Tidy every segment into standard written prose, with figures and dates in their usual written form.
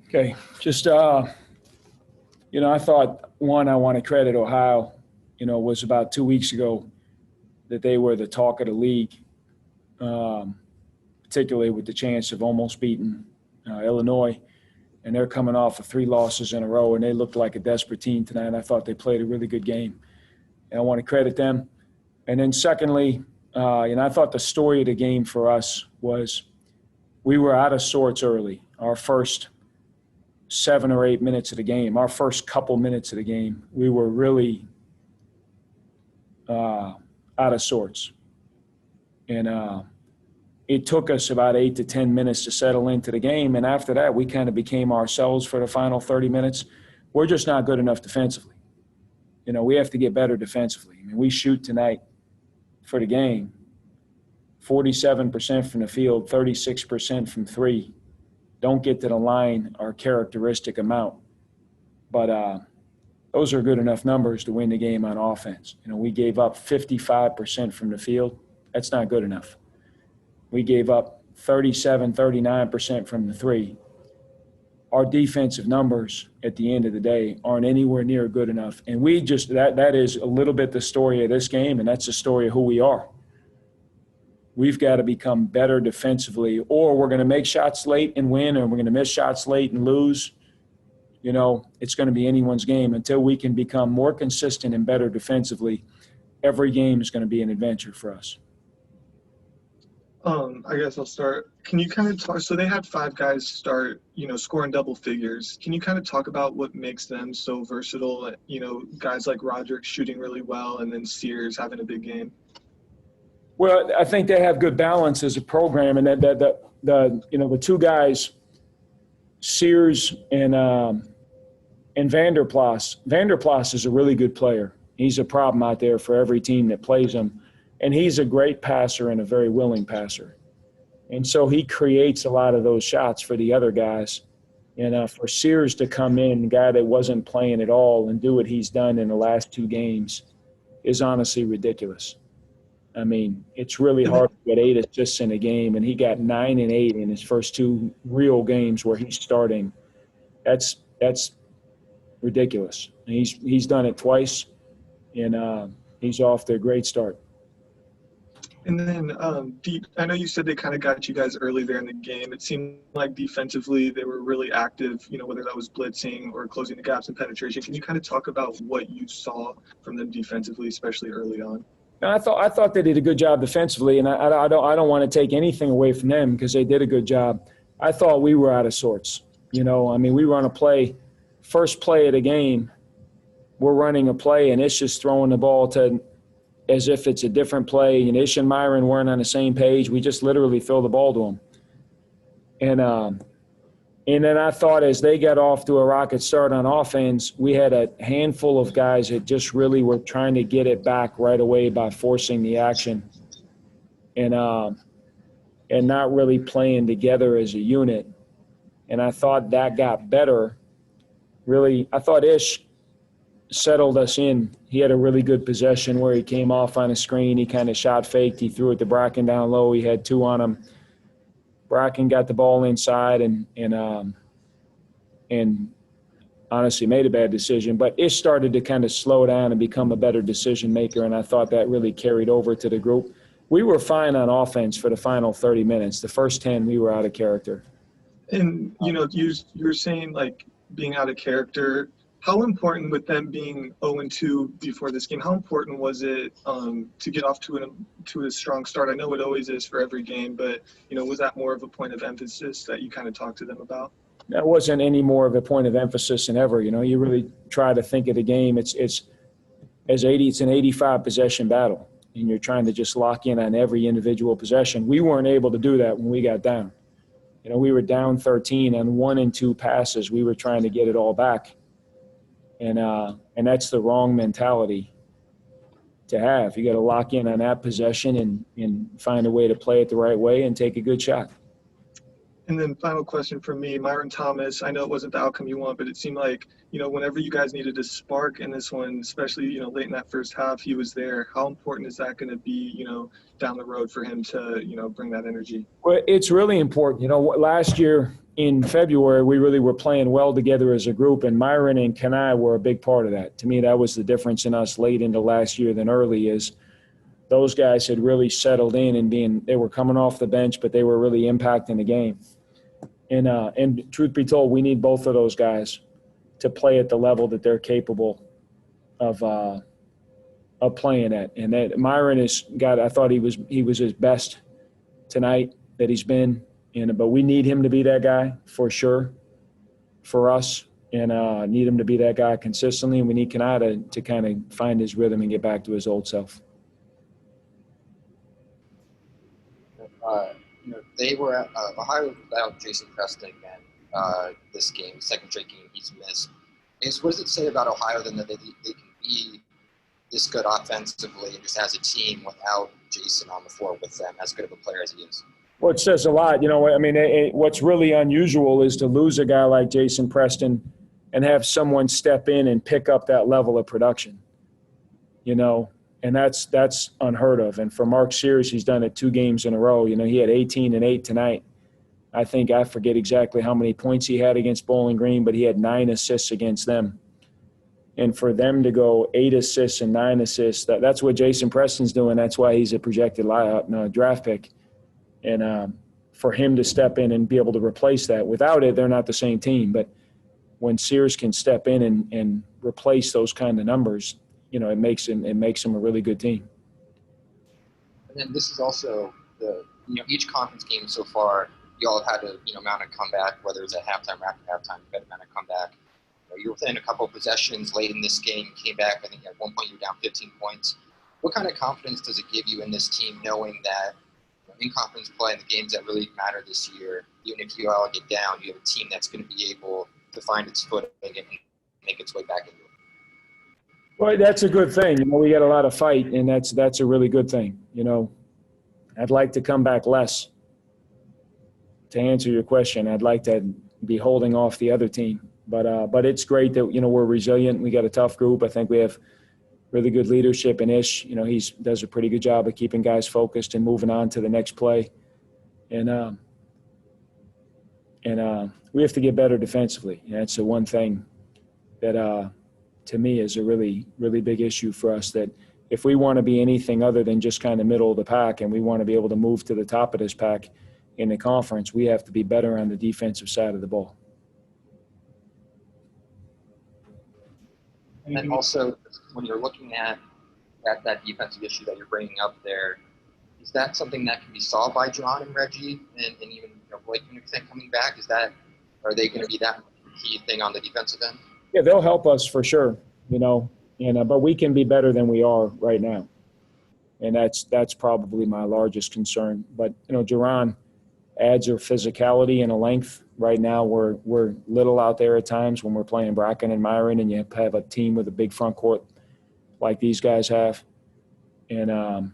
Okay, just I thought I want to credit Ohio. Was about 2 weeks ago that they were the talk of the league, particularly with the chance of almost beating Illinois, and they're coming off of 3 losses in a row, and they looked like a desperate team tonight. I thought they played a really good game, and I want to credit them. And then secondly, I thought the story of the game for us was we were out of sorts early. Our first 7 or 8 minutes of the game, our first couple minutes of the game, we were really out of sorts. And it took us about 8 to 10 minutes to settle into the game. And after that, we kind of became ourselves for the final 30 minutes. We're just not good enough defensively. We have to get better defensively. I mean, we shoot tonight for the game 47% from the field, 36% from three. Don't get to the line our characteristic amount. But those are good enough numbers to win the game on offense. We gave up 55% from the field. That's not good enough. We gave up 37, 39% from the three. Our defensive numbers at the end of the day aren't anywhere near good enough. And we just that is a little bit the story of this game, and that's the story of who we are. We've got to become better defensively, or we're going to make shots late and win, or we're going to miss shots late and lose. It's going to be anyone's game. Until we can become more consistent and better defensively, every game is going to be an adventure for us. I guess I'll start. Can you kind of talk, so they had 5 guys start, scoring double figures. Can you kind of talk about what makes them so versatile? Guys like Roderick shooting really well, and then Sears having a big game. Well, I think they have good balance as a program, and the 2 guys, Sears and Vanderplas. Vanderplas is a really good player. He's a problem out there for every team that plays him, and he's a great passer and a very willing passer. And so he creates a lot of those shots for the other guys. And for Sears to come in, a guy that wasn't playing at all, and do what he's done in the last 2 games is honestly ridiculous. I mean, it's really hard to get 8 assists in a game, and he got 9 and 8 in his first 2 real games where he's starting. That's ridiculous. He's done it twice, and he's off to a great start. And then, I know you said they kind of got you guys early there in the game. It seemed like defensively they were really active, whether that was blitzing or closing the gaps and penetration. Can you kind of talk about what you saw from them defensively, especially early on? I thought they did a good job defensively, and I don't want to take anything away from them because they did a good job. I thought we were out of sorts. We were on a play, first play of the game, we're running a play, and it's just throwing the ball to as if it's a different play. And Ish and Myron weren't on the same page. We just literally throw the ball to them. And then I thought as they got off to a rocket start on offense, we had a handful of guys that just really were trying to get it back right away by forcing the action and not really playing together as a unit. And I thought that got better. Really, I thought Ish settled us in. He had a really good possession where he came off on a screen. He kind of shot faked. He threw it to Bracken down low. He had 2 on him. Bracken got the ball inside and honestly made a bad decision. But Ish started to kind of slow down and become a better decision maker, and I thought that really carried over to the group. We were fine on offense for the final 30 minutes. The first 10, we were out of character. And, you were saying, like, being out of character. How important, with them being 0-2 before this game, how important was it to get off to a strong start? I know it always is for every game, but, was that more of a point of emphasis that you kind of talked to them about? That wasn't any more of a point of emphasis than ever. You really try to think of the game. It's an 85 possession battle, and you're trying to just lock in on every individual possession. We weren't able to do that when we got down. We were down 13 on 1 and 2 passes. We were trying to get it all back. And that's the wrong mentality to have. You got to lock in on that possession and find a way to play it the right way and take a good shot. And then final question for me, Myron Thomas, I know it wasn't the outcome you want, but it seemed like, whenever you guys needed a spark in this one, especially, late in that first half, he was there. How important is that going to be, down the road for him to, bring that energy? Well, it's really important. Last year in February, we really were playing well together as a group, and Myron and Kanai were a big part of that. To me, that was the difference in us late into last year than early, is those guys had really settled in and they were coming off the bench, but they were really impacting the game. And truth be told, we need both of those guys to play at the level that they're capable of playing at. And that Myron I thought he was his best tonight that he's been. But we need him to be that guy for sure for us, and need him to be that guy consistently. And we need Kanata to kind of find his rhythm and get back to his old self. They were at Ohio without Jason Preston again this game, second straight game he's missed. What does it say about Ohio then that they can be this good offensively and just as a team without Jason on the floor with them, as good of a player as he is? Well, it says a lot. I mean, what's really unusual is to lose a guy like Jason Preston and have someone step in and pick up that level of production, and that's unheard of. And for Mark Sears, he's done it 2 games in a row. He had 18 and 8 tonight. I forget exactly how many points he had against Bowling Green, but he had 9 assists against them. And for them to go 8 assists and 9 assists, that's what Jason Preston's doing. That's why he's a projected draft pick. And for him to step in and be able to replace that, without it, they're not the same team. But when Sears can step in and replace those kind of numbers, it makes him a really good team. And then this is also each conference game so far, you all had to mount a comeback, whether it's at halftime or after halftime, you had to mount a comeback. You were within a couple of possessions late in this game, came back. I think at one point you were down 15 points. What kind of confidence does it give you in this team, knowing that in conference play and the games that really matter this year, even if you all get down, you have a team that's going to be able to find its footing and make its way back into it? Well, that's a good thing. We got a lot of fight, and that's a really good thing. I'd like to come back less. To answer your question, I'd like to be holding off the other team. But it's great that, we're resilient. We got a tough group. I think we have really good leadership in Ish. He does a pretty good job of keeping guys focused and moving on to the next play. And we have to get better defensively. That's the one thing that, to me, is a really, really big issue for us, that if we want to be anything other than just kind of middle of the pack and we want to be able to move to the top of this pack in the conference, we have to be better on the defensive side of the ball. And then also, when you're looking at that defensive issue that you're bringing up there, is that something that can be solved by John and Reggie and even Blake to an extent coming back? Are they going to be that key thing on the defensive end? Yeah, they'll help us for sure, but we can be better than we are right now. And that's probably my largest concern. But, Jerron adds a physicality and a length. Right now we're little out there at times when we're playing Bracken and Myron, and you have a team with a big front court like these guys have. And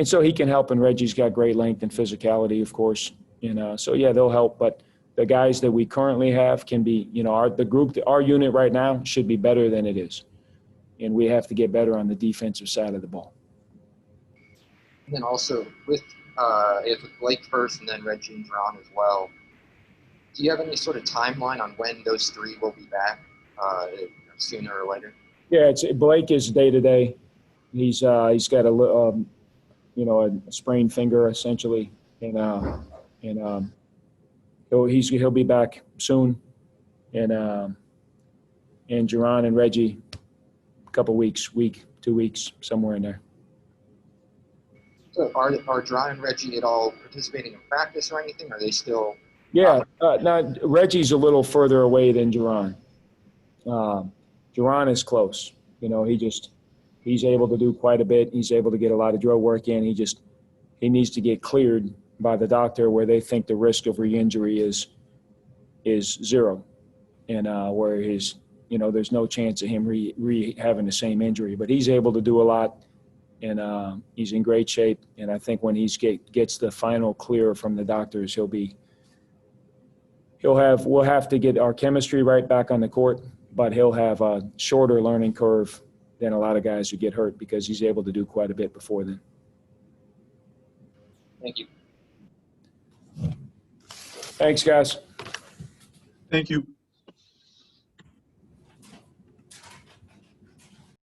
so he can help, and Reggie's got great length and physicality, of course. So yeah, they'll help. But the guys that we currently have can be, our unit right now should be better than it is. And we have to get better on the defensive side of the ball. And then also with Blake first and then Reggie and Jerron as well, do you have any sort of timeline on when those 3 will be back, sooner or later? Yeah, Blake is day-to-day. He's got a sprained finger essentially, and he'll be back soon, and Jerron and Reggie, a couple weeks, 2 weeks, somewhere in there. So are Jerron and Reggie at all participating in practice or anything? Or are they still? Yeah, Reggie's a little further away than Jerron. Jerron is close. He's able to do quite a bit. He's able to get a lot of drill work in. He needs to get cleared by the doctor where they think the risk of re-injury is 0, and where there's no chance of him having the same injury. But he's able to do a lot. And he's in great shape. And I think when he gets the final clear from the doctors, we'll have to get our chemistry right back on the court, but he'll have a shorter learning curve than a lot of guys who get hurt because he's able to do quite a bit before then. Thank you. Thanks, guys. Thank you.